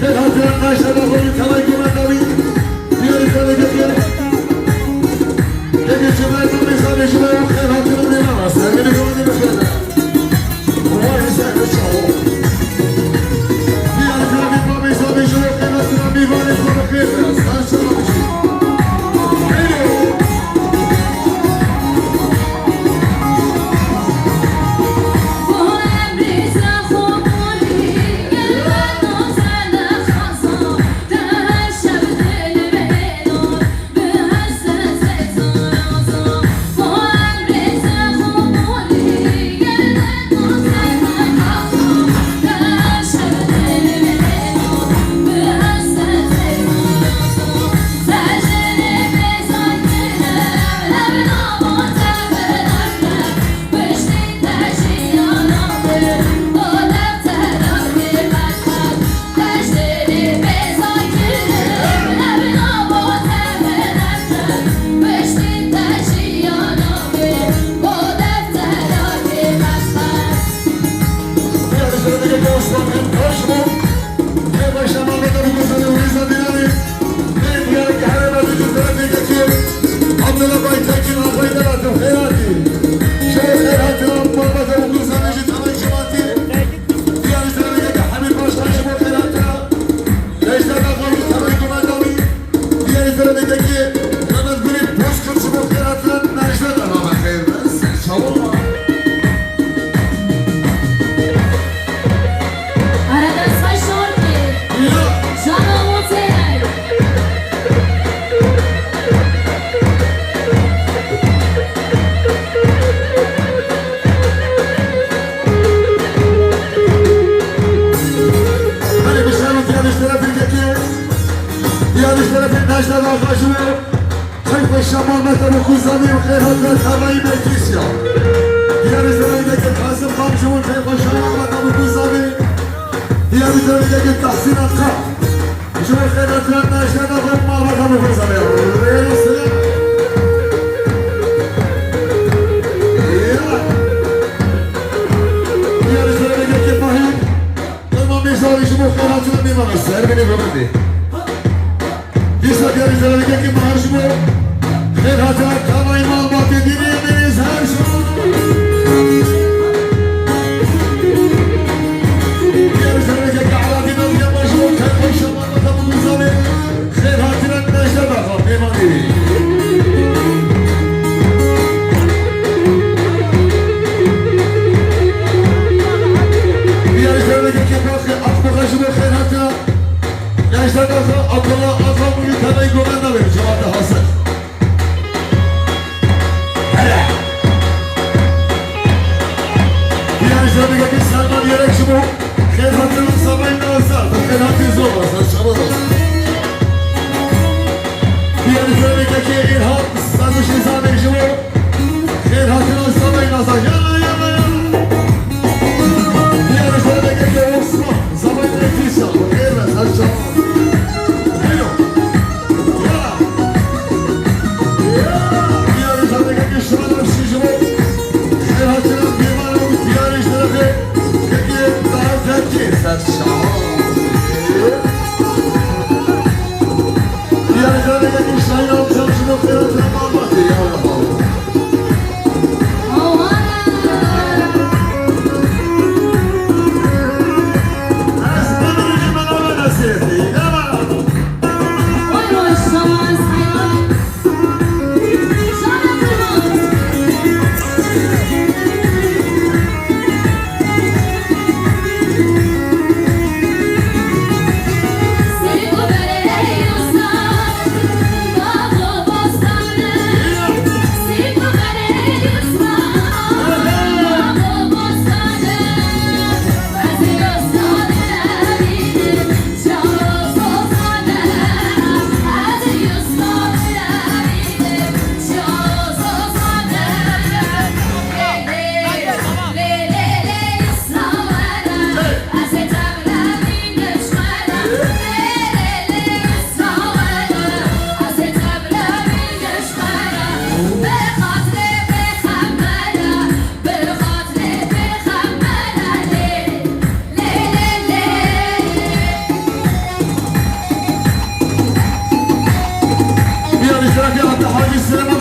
خير هاتنا ناشا نقول كمان كمان نبي دياري كمان كتير لكن شباب ما بيصير شباب خير هاتنا من الناس من كمان بخير هو يسأل الشعور دياري كمان ما بيصير شباب خير هاتنا بيبان يكون بخير بس شباب الشمال مثل كوزامي وخير هذا الحبايب الكيسيا ديار زميلك الحاسم خامشون خير خشام مثل كوزامي ديار زميلك التحسين القاع شو خير أتلنا شنا غم ما مثل كوزامي ريال السلام ديار زميلك الفهيم المهم يسوي شو خير أتلنا ما نسير مني بمدي يسوي ديار زميلك المهاجمو خير هاتنا كما إمام باطي ديني من إزهار شو ديار زرقك على دينا ويا مجهول خير خوش شمال مطب المزالي خير هاتنا النجدة بخم إمام ديني ديار زرقك باقي أطبق خشب خير هاتنا نجدة بخم أطلع أطلع ويتنا يقومنا نبي جماعة حسن زميلك السلمان يركشبو خير هاتنا صباين نوزار خير هاتي زوبا سنشبو ديار زميلك إرهاب سادوش نظام يركشبو خير هاتنا صباين نوزار يلا يلا يلا ديار زميلك أوسما صباين نكيسا خير بس هالشبو حلو يلا ديار زميلك الشمال بشيجبو خير هاتنا بيمانو ديار اشتركي كيف تعرف تركيز هالشعور حاجی سلیمان